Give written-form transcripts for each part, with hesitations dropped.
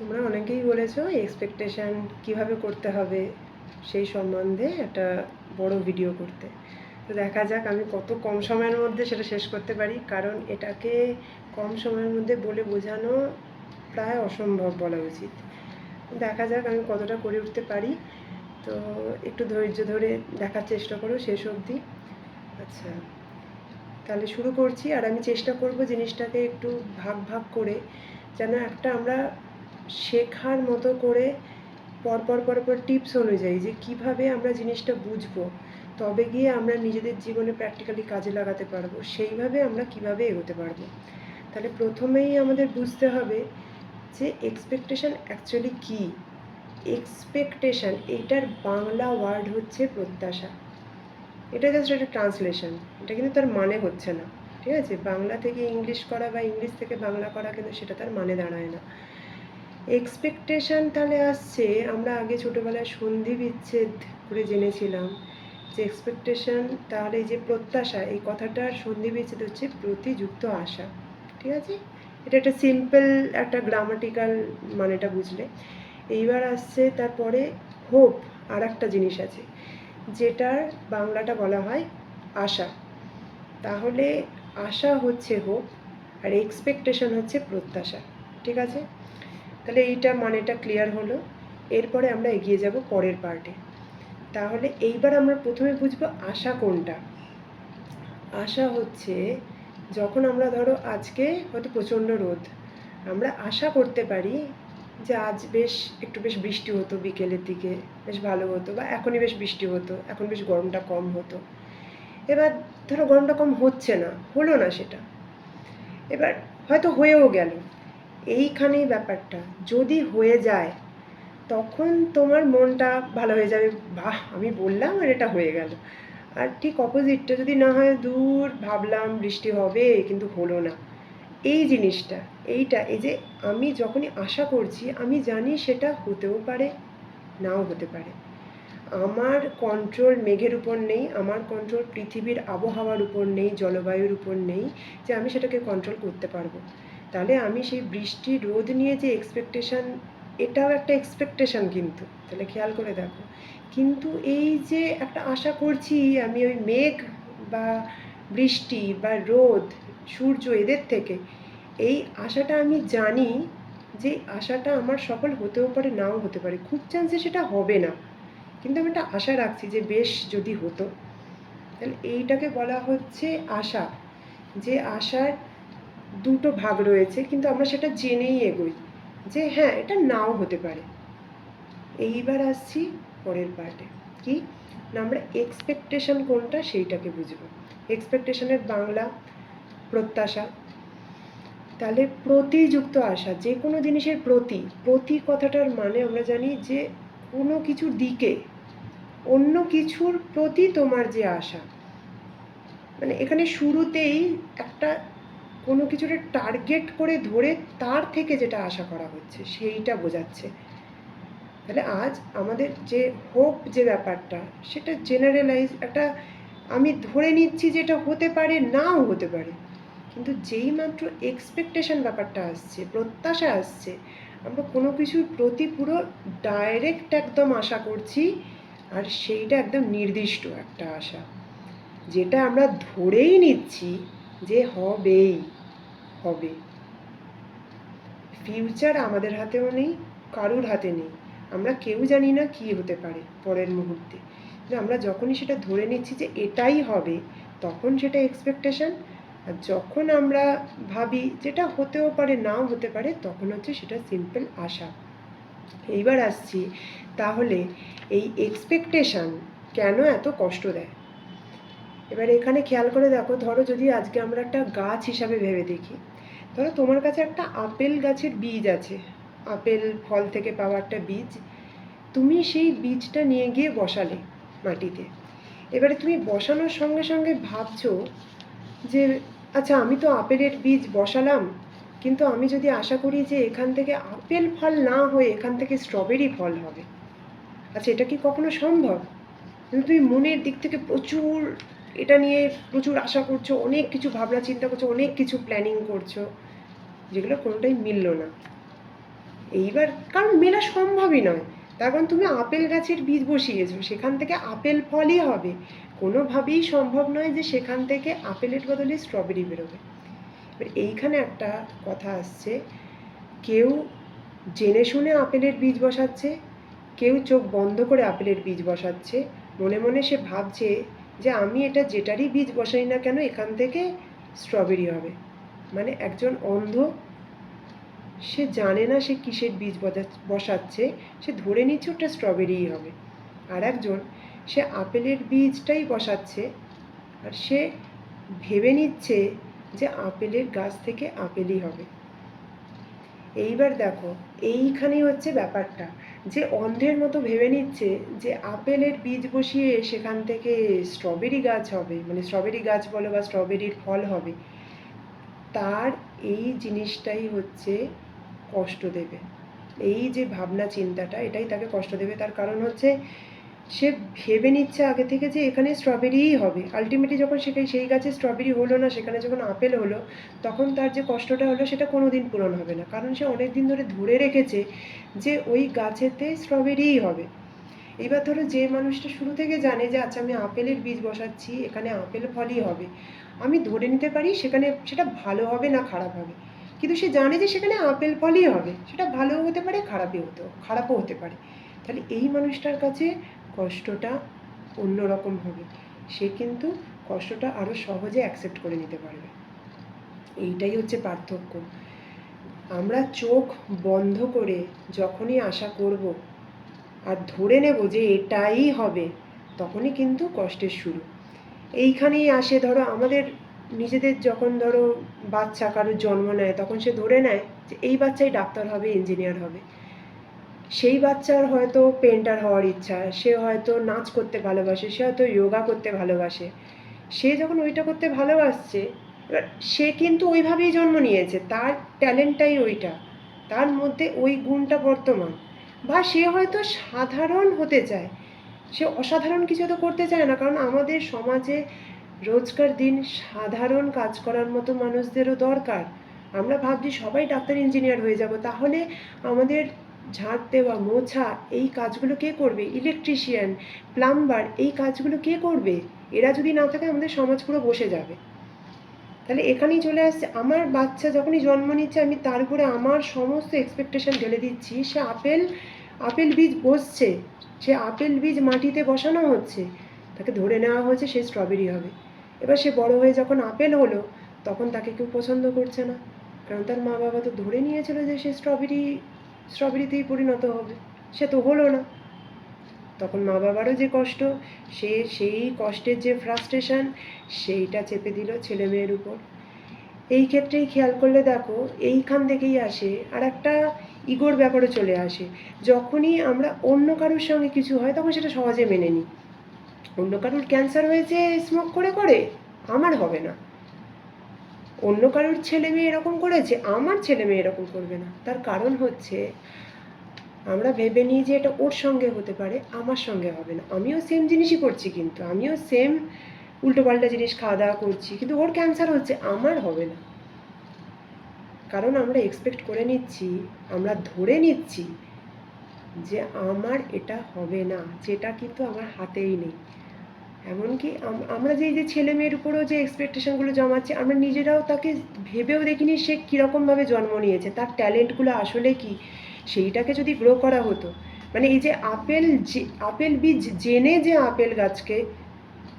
তোমরা অনেকেই বলেছো এক্সপেকটেশন কিভাবে করতে হবে সেই সম্বন্ধে একটা বড় ভিডিও করতে। তো দেখা যাক আমি কত কম সময়ের মধ্যে সেটা শেষ করতে পারি, কারণ এটাকে কম সময়ের মধ্যে বলে বোঝানো প্রায় অসম্ভব বলা উচিত। দেখা যাক আমি কতটা করে উঠতে পারি। তো একটু ধৈর্য ধরে দেখার চেষ্টা করো শেষ অবধি। আচ্ছা, তাহলে শুরু করছি। আর আমি চেষ্টা করব জিনিসটাকে একটু ভাগ ভাগ করে, যেন একটা আমরা শেখার মতো করে পরপর পরপর টিপস অনুযায়ী যে কিভাবে আমরা জিনিসটা বুঝবো, তবে গিয়ে আমরা নিজেদের জীবনে প্র্যাকটিক্যালি কাজে লাগাতে পারবো, সেইভাবে আমরা কিভাবে এগোতে পারবো। তাহলে প্রথমেই আমাদের বুঝতে হবে যে এক্সপেকটেশন অ্যাকচুয়ালি কী। এক্সপেকটেশন এইটার বাংলা ওয়ার্ড হচ্ছে প্রত্যাশা। এটা জাস্ট একটা ট্রান্সলেশন, এটা কিন্তু তার মানে হচ্ছে না। ঠিক আছে, বাংলা থেকে ইংলিশ করা বা ইংলিশ থেকে বাংলা করা কিন্তু সেটা তার মানে দাঁড়ায় না। এক্সপেকটেশন তাহলে আসছে, আমরা আগে ছোটোবেলায় সন্ধি বিচ্ছেদ করে জেনেছিলাম যে এক্সপেকটেশন তাহলে এই যে প্রত্যাশা, এই কথাটার সন্ধি বিচ্ছেদ হচ্ছে প্রতিযুক্ত আশা। ঠিক আছে, এটা একটা সিম্পল একটা গ্রামাটিক্যাল মানেটা বুঝলে। এইবার আসছে তারপরে হোপ, আর একটা জিনিস আছে যেটার বাংলাটা বলা হয় আশা। তাহলে আশা হচ্ছে হোপ আর এক্সপেকটেশন হচ্ছে প্রত্যাশা। ঠিক আছে, তাহলে এইটা মানেটা ক্লিয়ার হলো। এরপরে আমরা এগিয়ে যাব পরের পার্টে। তাহলে এইবার আমরা প্রথমে বুঝবো আশা কোনটা। আশা হচ্ছে যখন আমরা ধরো আজকে হয়তো প্রচণ্ড রোদ, আমরা আশা করতে পারি যে আজ একটু বেশ বৃষ্টি হতো, বিকেলের দিকে বেশ ভালো হতো, বা এখনই বেশ বৃষ্টি হতো, এখন বেশ গরমটা কম হতো। এবার ধরো গরমটা কম হচ্ছে না, হলো না সেটা, এবার হয়তো হয়েও গেল। এইখানেই ব্যাপারটা, যদি হয়ে যায় তখন তোমার মনটা ভালো হয়ে যাবে, বাহ আমি বললাম আর এটা হয়ে গেল। আর ঠিক অপোজিটটা যদি না হয়, দূর ভাবলাম বৃষ্টি হবে কিন্তু হলো না। এই জিনিসটা, এই যে আমি যখনই আশা করছি আমি জানি সেটা হতেও পারে নাও হতে পারে। আমার কন্ট্রোল মেঘের উপর নেই, আমার কন্ট্রোল পৃথিবীর আবহাওয়ার উপর নেই, জলবায়ুর উপর নেই যে আমি সেটাকে কন্ট্রোল করতে পারবো। তাহলে আমি সেই বৃষ্টি রোদ নিয়ে যে এক্সপেকটেশান, এটাও একটা এক্সপেকটেশান কিন্তু, তাহলে খেয়াল করে দেখো। কিন্তু এই যে একটা আশা করছি আমি ওই মেঘ বা বৃষ্টি বা রোদ সূর্য এদের থেকে, এই আশাটা আমি জানি যে আশাটা আমার সফল হতেও পারে নাও হতে পারে, খুব চান্সে সেটা হবে না, কিন্তু আমি একটা আশা রাখছি যে বেশ যদি হতো। তাহলে এইটাকে বলা হচ্ছে আশা। যে আশার দুটো ভাগ রয়েছে, কিন্তু আমরা সেটা জেনেই এগোই যে হ্যাঁ এটা নাও হতে পারে। এইবার আসছি পরের পার্টে, কি না আমরা এক্সপেকটেশন কোনটা সেইটাকে বুঝবো। এক্সপেকটেশনের বাংলা প্রত্যাশা। তাহলে প্রতিযুক্ত আশা, যে কোনো জিনিসের প্রতি কথাটার মানে আমরা জানি যে কোনো কিছুর দিকে, অন্য কিছুর প্রতি তোমার যে আশা, মানে এখানে শুরুতেই একটা কোনো কিছুটা টার্গেট করে ধরে তার থেকে যেটা আশা করা হচ্ছে সেইটা বোঝাচ্ছে। তাহলে আজ আমাদের যে হোপ যে ব্যাপারটা, সেটা জেনারেলাইজ একটা, আমি ধরে নিচ্ছি যেটা হতে পারে নাও হতে পারে, কিন্তু যেই মাত্র এক্সপেকটেশন ব্যাপারটা আসছে, প্রত্যাশা আসছে, আমরা কোনো কিছুর প্রতি পুরো ডাইরেক্ট একদম আশা করছি, আর সেইটা একদম নির্দিষ্ট একটা আশা, যেটা আমরা ধরেই নিচ্ছি যে হবেই হবে। ফিউচার আমাদের হাতেও নেই, কারুর হাতে নেই, আমরা কেউ জানি না কি হতে পারে পরের মুহূর্তে। কিন্তু আমরা যখনই সেটা ধরে নিচ্ছি যে এটাই হবে, তখন সেটা এক্সপেকটেশন। আর যখন আমরা ভাবি যেটা হতেও পারে নাও হতে পারে, তখন হচ্ছে সেটা সিম্পল আশা। এইবার আসছি তাহলে এই এক্সপেকটেশন কেন এত কষ্ট দেয়। এবার এখানে খেয়াল করে দেখো, ধরো যদি আজকে আমরা একটা গাছ হিসাবে ভেবে দেখি, ধরো তোমার কাছে একটা আপেল গাছের বীজ আছে, আপেল ফল থেকে পাওয়া একটা বীজ, তুমি সেই বীজটা নিয়ে গিয়ে বসালে মাটিতে। এবারে তুমি বসানোর সঙ্গে সঙ্গে ভাবছো যে আচ্ছা আমি তো আপেলের বীজ বসালাম, কিন্তু আমি যদি আশা করি যে এখান থেকে আপেল ফল না হয়ে এখান থেকে স্ট্রবেরি ফল হবে, আচ্ছা এটা কি কখনো সম্ভব? কিন্তু তুমি মনের দিক থেকে প্রচুর এটা নিয়ে প্রচুর আশা করছো, অনেক কিছু ভাবনা চিন্তা করছো, অনেক কিছু প্ল্যানিং করছো, যেগুলো কোনোটাই মিলল না। এইবার কারণ মেলা সম্ভবই নয়, তার কারণ তুমি আপেল গাছের বীজ বসিয়েছো, সেখান থেকে আপেল ফলই হবে, কোনোভাবেই সম্ভব নয় যে সেখান থেকে আপেলের বদলে স্ট্রবেরি বেরোবে। এবার এইখানে একটা কথা আসছে, কেউ জেনে শুনে আপেলের বীজ বসাচ্ছে, কেউ চোখ বন্ধ করে আপেলের বীজ বসাচ্ছে, মনে মনে সে ভাবছে যে আমি এটা যেটারই বীজ বসাই না কেন এখান থেকে স্ট্রবেরি হবে। মানে একজন অন্ধ, সে জানে না সে কিসের বীজ বসাচ্ছে, সে ধরে নিচ্ছে ওটা স্ট্রবেরিই হবে। আর একজন সে আপেলের বীজটাই বসাচ্ছে, আর সে ভেবে নিচ্ছে যে আপেলের গাছ থেকে আপেলই হবে। এইবার দেখো, এইখানেই হচ্ছে ব্যাপারটা, যে অন্ধের মতো ভেবে নিচ্ছে যে আপেলের বীজ বসিয়ে সেখান থেকে স্ট্রবেরি গাছ হবে, মানে স্ট্রবেরি গাছ বলো বা স্ট্রবেরির ফল হবে, তার এই জিনিসটাই হচ্ছে কষ্ট দেবে। এই যে ভাবনা চিন্তাটা, এটাই তাকে কষ্ট দেবে। তার কারণ হচ্ছে সে ভেবে নিচ্ছে আগে থেকে যে এখানে স্ট্রবেরিই হবে, আলটিমেটলি যখন সেই গাছে স্ট্রবেরি হলো না, সেখানে যখন আপেল হলো, তখন তার যে কষ্টটা হলো সেটা কোনো দিন পূরণ হবে না, কারণ সে অনেক দিন ধরে ধরে রেখেছে যে ওই গাছেতে স্ট্রবেরিই হবে। এবার ধরো যে মানুষটা শুরু থেকে জানে যে আচ্ছা আমি আপেলের বীজ বসাচ্ছি, এখানে আপেল ফলই হবে, আমি ধরে নিতে পারি সেখানে সেটা ভালো হবে না খারাপ হবে, কিন্তু সে জানে যে সেখানে আপেল ফলই হবে, সেটা ভালোও হতে পারে খারাপও হতে পারে, তাহলে এই মানুষটার কাছে কষ্টটা অন্যরকম হবে, সে কিন্তু কষ্টটা আরও সহজে অ্যাকসেপ্ট করে নিতে পারবে। এইটাই হচ্ছে পার্থক্য। আমরা চোখ বন্ধ করে যখনই আশা করব আর ধরে নেব যে এটাই হবে, তখনই কিন্তু কষ্টের শুরু। এইখানেই আসে, ধরো আমাদের নিজেদের যখন ধরো বাচ্চা কারোর জন্ম নেয়, তখন সে ধরে নেয় যে এই বাচ্চাই ডাক্তার হবে, ইঞ্জিনিয়ার হবে। সেই বাচ্চার হয়তো পেন্টার হওয়ার ইচ্ছা, সে হয়তো নাচ করতে ভালোবাসে, সে হয়তো যোগা করতে ভালোবাসে, সে যখন ওইটা করতে ভালোবাসছে, এবার সে কিন্তু ওইভাবেই জন্ম নিয়েছে, তার ট্যালেন্টটাই ওইটা, তার মধ্যে ওই গুণটা বর্তমান। বা সে হয়তো সাধারণ হতে চায়, সে অসাধারণ কিছু তো করতে চায় না, কারণ আমাদের সমাজে রোজকার দিন সাধারণ কাজ করার মতো মানুষদেরও দরকার। আমরা ভাবছি সবাই ডাক্তার ইঞ্জিনিয়ার হয়ে যাব, তাহলে আমাদের ঝাঁট দেওয়া মোছা এই কাজগুলো কে করবে, ইলেকট্রিশিয়ান প্লাম্বার এই কাজগুলো কে করবে, এরা যদি না থাকে আমাদের সমাজ পুরো বসে যাবে। তাহলে এখানেই চলে আসছে, আমার বাচ্চা যখনই জন্ম নিচ্ছে আমি তার উপরে আমার সমস্ত এক্সপেকটেশন ঢেলে দিচ্ছি, সে আপেল বীজ বসছে, সে আপেল বীজ মাটিতে বসানো হচ্ছে, তাকে ধরে নেওয়া হয়েছে সে স্ট্রবেরি হবে। এবার সে বড় হয়ে যখন আপেল হলো, তখন তাকে কেউ পছন্দ করছে না, কারণ তার মা বাবা তো ধরে নিয়েছিল যে সে স্ট্রবেরিতেই পরিণত হবে, সে তো হলো না। তখন মা বাবারও যে কষ্ট, সেই কষ্টের যে ফ্রাস্ট্রেশন, সেইটা চেপে দিল ছেলে মেয়ের উপর। এই ক্ষেত্রেই খেয়াল করলে দেখো, এইখান থেকেই আসে আর একটা ইগোর ব্যাপারে চলে আসে। যখনই আমরা অন্য কারোর সঙ্গে কিছু হয় তখন সেটা সহজে মেনে নিই। অন্য কারোর ক্যান্সার হয়েছে স্মোক করে করে, আমার হবে না। অন্য কারোর ছেলে মেয়ে এরকম করেছে, আমার ছেলে মেয়ে এরকম করবে না। তার কারণ হচ্ছে আমরা ভেবে নিই যে এটা ওর সঙ্গে হতে পারে, আমার সঙ্গে হবে না। আমিও সেম জিনিসই করছি, কিন্তু আমিও সেম উল্টোপাল্টা জিনিস খাওয়া দাওয়া করছি, কিন্তু ওর ক্যান্সার হচ্ছে, আমার হবে না। কারণ আমরা এক্সপেক্ট করে নিচ্ছি, আমরা ধরে নিচ্ছি যে আমার এটা হবে না, যেটা কিন্তু আমার হাতেই নেই। এমনকি আমরা যে ছেলে মেয়ের উপরেও যে এক্সপেকটেশনগুলো জমাচ্ছি, আমরা নিজেরাও তাকে ভেবেও দেখিনি সে কীরকমভাবে জন্ম নিয়েছে, তার ট্যালেন্টগুলো আসলে কি, সেইটাকে যদি গ্রো করা হতো। মানে এই যে আপেল বীজ জেনে যে আপেল গাছকে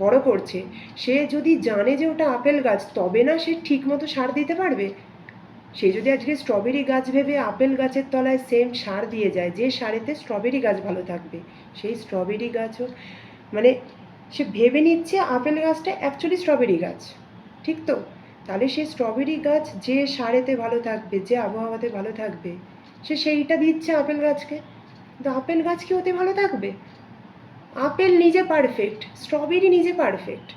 বড় করছে, সে যদি জানে যে ওটা আপেল গাছ, তবে না সে ঠিক মতো সার দিতে পারবে। সে যদি আজকে স্ট্রবেরি গাছ ভেবে আপেল গাছের তলায় সেম সার দিয়ে যায়, যে সারেতে স্ট্রবেরি গাছ ভালো থাকবে, সেই স্ট্রবেরি গাছও মানে সে ভেবে নিচ্ছে আপেল গাছটা অ্যাকচুয়ালি স্ট্রবেরি গাছ, ঠিক তো? তাহলে সেই স্ট্রবেরি গাছ যে সারেতে ভালো থাকবে, যে আবহাওয়াতে ভালো থাকবে, সে সেইটা দিচ্ছে আপেল গাছকে, কিন্তু আপেল গাছ কি ওতে ভালো থাকবে? আপেল নিজে পারফেক্ট, স্ট্রবেরি নিজে পারফেক্ট,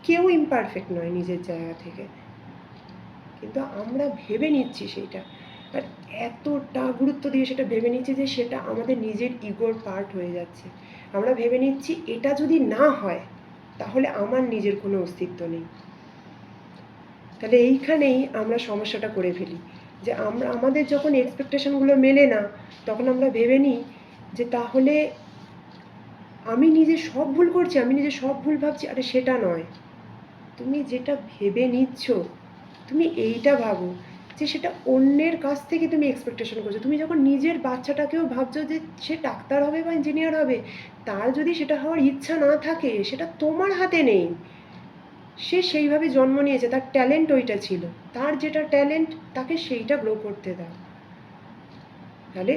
কেউ ইমপারফেক্ট নয় নিজের জায়গা থেকে, কিন্তু আমরা ভেবে নিচ্ছি সেইটা, আর এতটা গুরুত্ব দিয়ে সেটা ভেবে নিচ্ছি যে সেটা আমাদের নিজের ইগোর পার্ট হয়ে যাচ্ছে। আমরা ভেবে নিচ্ছি এটা যদি না হয় তাহলে আমার নিজের কোনো অস্তিত্ব নেই। তাহলে এইখানেই আমরা সমস্যাটা করে ফেলি। যে আমরা আমাদের যখন এক্সপেকটেশনগুলো মেলে না, তখন আমরা ভেবে নিই যে তাহলে আমি নিজে সব ভুল করছি, আমি নিজে সব ভুল ভাবছি। আরে সেটা নয়, তুমি যেটা ভেবে নিচ্ছ, তুমি এইটা ভাবো যে সেটা অন্যের কাছ থেকে তুমি এক্সপেকটেশন করছো। তুমি যখন নিজের বাচ্চাটাকেও ভাবছো যে সে ডাক্তার হবে বা ইঞ্জিনিয়ার হবে, তার যদি সেটা হওয়ার ইচ্ছা না থাকে, সেটা তোমার হাতে নেই। সে সেইভাবে জন্ম নিয়েছে, তার ট্যালেন্ট ওইটা ছিল, তার যেটা ট্যালেন্ট তাকে সেইটা গ্রো করতে দাও। তাহলে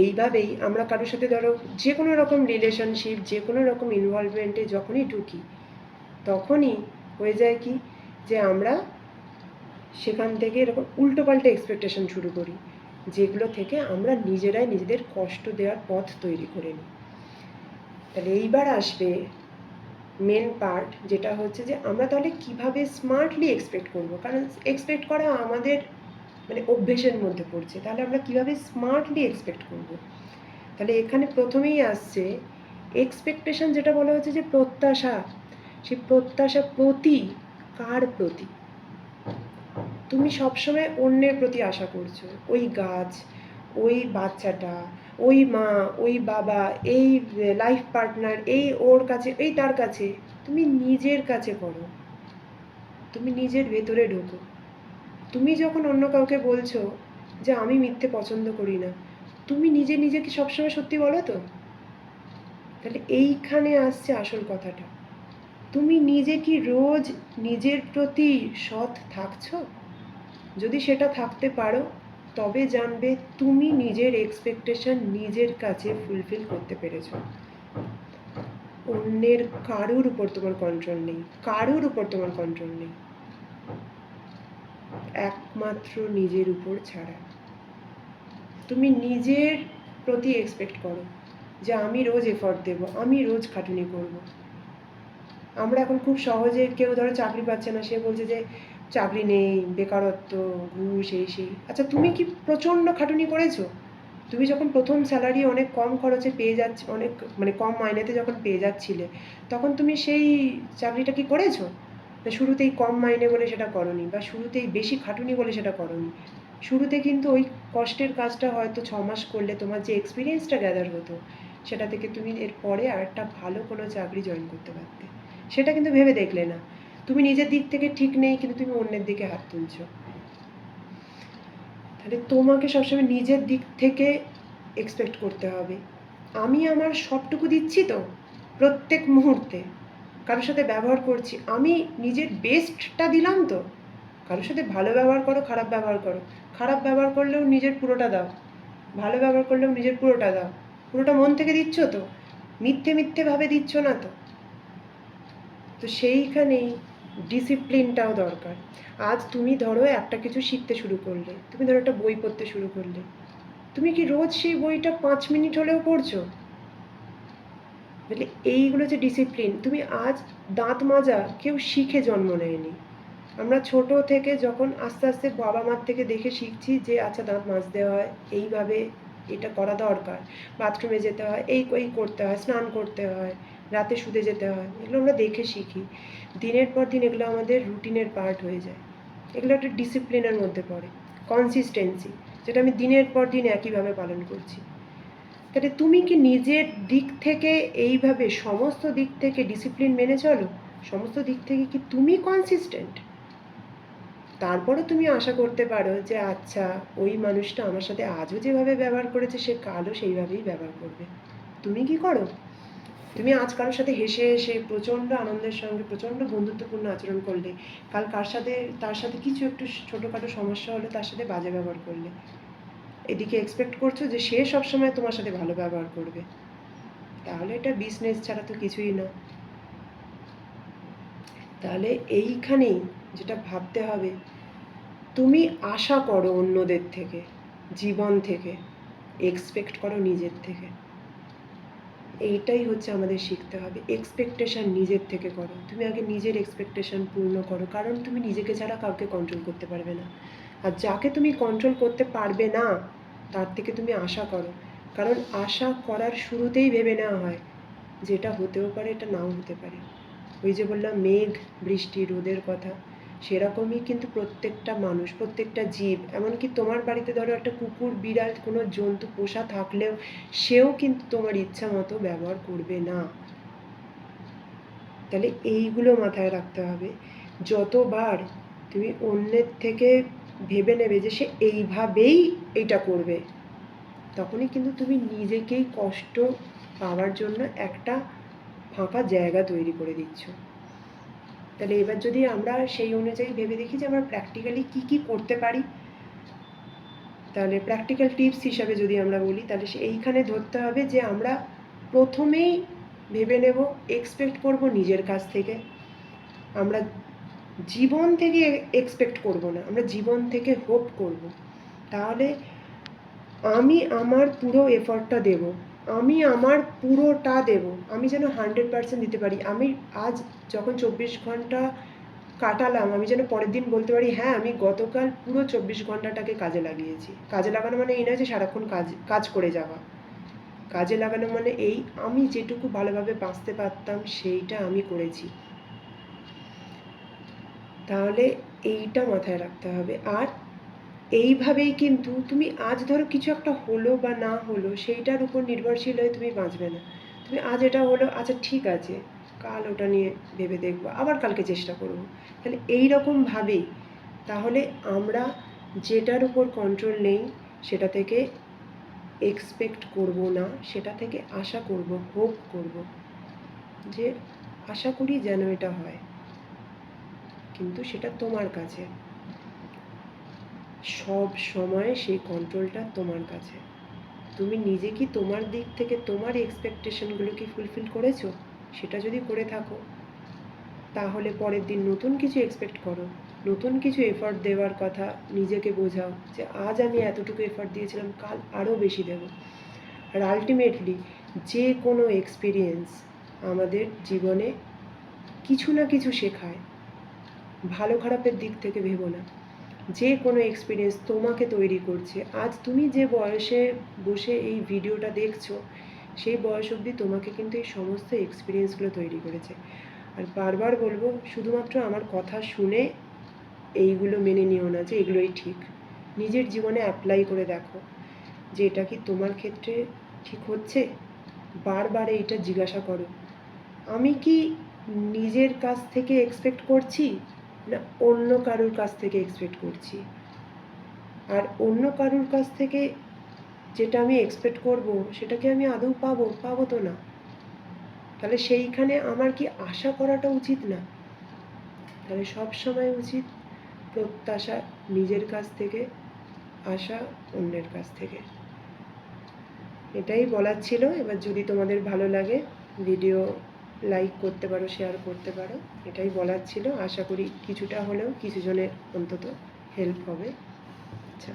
এইভাবেই আমরা কারোর সাথে ধরো যে কোনো রকম রিলেশনশিপ, যে কোনো রকম ইনভলভমেন্টে যখনই ঢুকি, তখনই হয়ে যায় কি যে আমরা সেখান থেকে এরকম উল্টোপাল্টা এক্সপেকটেশন শুরু করি, যেগুলো থেকে আমরা নিজেরাই নিজেদের কষ্ট দেওয়ার পথ তৈরি করে নিই। তাহলে এইবার আসবে মেন পার্ট, যেটা হচ্ছে যে আমরা তাহলে কিভাবে স্মার্টলি এক্সপেক্ট করব। কারণ এক্সপেক্ট করা আমাদের মানে অভ্যেসের মধ্যে পড়ছে, তাহলে আমরা কিভাবে স্মার্টলি এক্সপেক্ট করব। তাহলে এখানে প্রথমেই আসছে এক্সপেকটেশন, যেটা বলা হচ্ছে যে প্রত্যাশা। সেই প্রত্যাশা প্রতি কার প্রতি? তুমি সবসময় অন্যের প্রতি আশা করছো, ওই গাছ, ওই বাচ্চাটা, ওই মা, ওই বাবা, এই লাইফ পার্টনার, এই ওর কাছে, এই তার কাছে। তুমি নিজের কাছে করো, তুমি নিজের ভেতরে ঢোকো। তুমি যখন অন্য কাউকে বলছো যে আমি মিথ্যে পছন্দ করি না, তুমি নিজে নিজেকে সবসময় সত্যি বলো তো? তাহলে এইখানে আসছে আসল কথাটা, তুমি নিজে কি রোজ নিজের প্রতি সৎ থাকছো? যদি সেটা থাকতে পারো, তবে জানবে তুমি নিজের এক্সপেকটেশন নিজের কাছে ফুলফিল করতে পেরেছো। অন্যের কারুর উপর তোমার কন্ট্রোল নেই, কারুর উপর তোমার কন্ট্রোল নেই, একমাত্র নিজের উপর ছাড়া। তুমি নিজের প্রতি এক্সপেক্ট করো যে আমি রোজ এফর্ট দেব, আমি রোজ খাটুনি করব। আমরা এখন খুব সহজে, কেউ ধরো চাকরি পাচ্ছে না, সে বলছে যে চাকরি নেই, বেকারত্ব, ঘুষ, এই সেই। আচ্ছা, তুমি কি প্রচণ্ড খাটুনি করেছো? তুমি যখন প্রথম স্যালারি অনেক কম খরচে পেয়ে যাচ্ছ, অনেক মানে কম মাইনেতে যখন পেয়ে যাচ্ছিলে, তখন তুমি সেই চাকরিটা কি করেছো? না শুরুতেই কম মাইনে বলে সেটা করনি, বা শুরুতেই বেশি খাটুনি বলে সেটা করনি। শুরুতে কিন্তু ওই কষ্টের কাজটা হয়তো 6 মাস করলে তোমার যে এক্সপিরিয়েন্সটা গ্যাদার হতো, সেটা থেকে তুমি এরপরে আরেকটা ভালো কোনো চাকরি জয়েন করতে পারতে। সেটা কিন্তু ভেবে দেখলে না। তুমি নিজের দিক থেকে ঠিক নেই, কিন্তু তুমি অন্যের দিকে হাত তুলছো। তাহলে তোমাকে সবসময় নিজের দিক থেকে এক্সপেক্ট করতে হবে। আমি আমার সবটুকু দিচ্ছি তো প্রত্যেক মুহূর্তে, কারোর সাথে ব্যবহার করছি, আমি নিজের বেস্টটা দিলাম তো। কারোর সাথে ভালো ব্যবহার করো, খারাপ ব্যবহার করো, খারাপ ব্যবহার করলেও নিজের পুরোটা দাও, ভালো ব্যবহার করলেও নিজের পুরোটা দাও। পুরোটা মন থেকে দিচ্ছ তো, মিথ্যে মিথ্যে ভাবে দিচ্ছ না তো। তো সেইখানেই ডিসিপ্লিনটাও দরকার। আজ তুমি ধরো একটা কিছু শিখতে শুরু করলে, তুমি ধরো একটা বই পড়তে শুরু করলে, তুমি কি রোজ সেই বইটা 5 মিনিট হলেও পড়ছো? তাহলে এইগুলো যে ডিসিপ্লিন। তুমি আজ দাঁত মাজা কেউ শিখে জন্ম নেয়নি। আমরা ছোট থেকে যখন আস্তে আস্তে বাবা মার থেকে দেখে শিখছি যে আচ্ছা দাঁত মাজতে হয় এইভাবে, এটা করা দরকার, বাথরুমে যেতে হয়, এই এই করতে হয়, স্নান করতে হয়, রাতে শুতে যেতে হয়, এগুলো আমরা দেখে শিখি। দিনের পর দিন এগুলো আমাদের রুটিনের পার্ট হয়ে যায়। এগুলো একটা ডিসিপ্লিনের মধ্যে পড়ে, কনসিস্টেন্সি, যেটা আমি দিনের পর দিন একইভাবে পালন করছি। তাহলে তুমি কি নিজের দিক থেকে এইভাবে সমস্ত দিক থেকে ডিসিপ্লিন মেনে চলো? সমস্ত দিক থেকে কি তুমি কনসিস্টেন্ট? তারপরে তুমি আশা করতে পারো যে আচ্ছা ওই মানুষটা আমার সাথে আজও যেভাবে ব্যবহার করেছে সে কালও সেইভাবেই ব্যবহার করবে। তুমি কি করো? তুমি আজ কারোর সাথে হেসে হেসে প্রচণ্ড আনন্দের সঙ্গে প্রচণ্ড বন্ধুত্বপূর্ণ আচরণ করলে, কাল তার সাথে কিছু একটু ছোটোখাটো সমস্যা হলে তার সাথে বাজে ব্যবহার করলে, এদিকে এক্সপেক্ট করছো যে সে সবসময় তোমার সাথে ভালো ব্যবহার করবে। তাহলে এটা বিজনেস ছাড়া তো কিছুই না। তাহলে এইখানেই যেটা ভাবতে হবে, তুমি আশা করো অন্যদের থেকে, জীবন থেকে, এক্সপেক্ট করো নিজের থেকে। এইটাই হচ্ছে আমাদের শিখতে হবে। এক্সপেকটেশান নিজের থেকে করো। তুমি আগে নিজের এক্সপেকটেশান পূর্ণ করো, কারণ তুমি নিজেকে ছাড়া কাউকে কন্ট্রোল করতে পারবে না। আর যাকে তুমি কন্ট্রোল করতে পারবে না, তার থেকে তুমি আশা করো। কারণ আশা করার শুরুতেই ভেবে নেওয়া হয় যেটা হতেও পারে, এটা নাও হতে পারে। ওই যে বললাম মেঘ, বৃষ্টি, রোদের কথা, সেরকমই কিন্তু প্রত্যেকটা মানুষ, প্রত্যেকটা জীব, এমনকি তোমার বাড়িতে ধরো একটা কুকুর বিড়াল কোনো জন্তু পোষা থাকলেও সেও কিন্তু তোমার ইচ্ছা মতো ব্যবহার করবে না। তাহলে এইগুলো মাথায় রাখতে হবে। যতবার তুমি অন্যের থেকে ভেবে নেবে যে সে এইভাবেই এইটা করবে, তখনই কিন্তু তুমি নিজেকেই কষ্ট পাওয়ার জন্য একটা ফাঁকা জায়গা তৈরি করে দিচ্ছ। তাহলে এবার যদি আমরা সেই অনুযায়ী ভেবে দেখি যে আমরা প্র্যাকটিক্যালি কী কী করতে পারি, তাহলে প্র্যাকটিক্যাল টিপস হিসাবে যদি আমরা বলি, তাহলে এইখানে ধরতে হবে যে আমরা প্রথমেই ভেবে নেব, এক্সপেক্ট করব নিজের কাছ থেকে। আমরা জীবন থেকে এক্সপেক্ট করব না, আমরা জীবন থেকে হোপ করব। তাহলে আমি আমার পুরো এফর্টটা দেব, আমি আমার পুরোটা দেব, আমি যেন 100% দিতে পারি। আমি আজ যখন 24 ঘন্টা কাটালাম, আমি যেন পরের দিন বলতে পারি হ্যাঁ আমি গতকাল পুরো 24 ঘন্টাটাকে কাজে লাগিয়েছি। কাজে লাগানো মানে এই নয় যে সারাক্ষণ কাজ করে যাওয়া। কাজে লাগানো মানে এই, আমি যেটুকু ভালোভাবে বাঁচতে পারতাম সেইটা আমি করেছি। তাহলে এইটা মাথায় রাখতে হবে। আর এইভাবেই কিন্তু তুমি আজ ধরো কিছু একটা হলো বা না হলো সেইটার উপর নির্ভরশীল হয়ে তুমি বাঁচবে না। তুমি আজ এটা হলো, আচ্ছা ঠিক আছে, কাল ওটা নিয়ে ভেবে দেখবো, আবার কালকে চেষ্টা করবো। তাহলে এই রকমভাবেই তাহলে আমরা যেটার উপর কন্ট্রোল নেই সেটা থেকে এক্সপেক্ট করব না, সেটা থেকে আশা করব, হোপ করব যে আশা করি যেন এটা হয়, কিন্তু সেটা তোমার কাছে। সব সময় সেই কন্ট্রোলটা তোমার কাছে। তুমি নিজে কি তোমার দিক থেকে তোমার এক্সপেকটেশনগুলো কি ফুলফিল করেছো? সেটা যদি করে থাকো তাহলে পরের দিন নতুন কিছু এক্সপেক্ট করো, নতুন কিছু এফর্ট দেওয়ার কথা নিজেকে বোঝাও যে আজ আমি এতটুকু এফর্ট দিয়েছিলাম, কাল আরও বেশি দেব। আর আলটিমেটলি যে কোনো এক্সপিরিয়েন্স আমাদের জীবনে কিছু না কিছু শেখায়। ভালো খারাপের দিক থেকে ভেবো না, যে কোনো এক্সপিরিয়েন্স তোমাকে তৈরি করছে। আজ তুমি যে বয়সে বসে এই ভিডিওটা দেখছো, সেই বয়স অবধি তোমাকে কিন্তু এই সমস্ত এক্সপিরিয়েন্সগুলো তৈরি করেছে। আর বারবার বলবো, শুধুমাত্র আমার কথা শুনে এইগুলো মেনে নিও না যে এগুলোই ঠিক। নিজের জীবনে অ্যাপ্লাই করে দেখো যে এটা কি তোমার ক্ষেত্রে ঠিক হচ্ছে। বারবার এইটা জিজ্ঞাসা করো, আমি কি নিজের কাছ থেকে এক্সপেক্ট করছি না অন্য কারোর কাছ থেকে এক্সপেক্ট করছি। আর অন্য কারোর কাছ থেকে যেটা আমি এক্সপেক্ট করব সেটা কি আমি আদৌ পাবো তো না। তাহলে সেইখানে আমার কি আশা করাটা উচিত না? তাহলে সব সময় উচিত প্রত্যাশা নিজের কাছ থেকে, আশা অন্যের কাছ থেকে। এটাই বলার ছিল। এবার যদি তোমাদের ভালো লাগে ভিডিও লাইক করতে পারো, শেয়ার করতে পারো, এটাই বলার ছিল। আশা করি কিছুটা হলেও কিছু জনের অন্তত হেল্প হবে। আচ্ছা।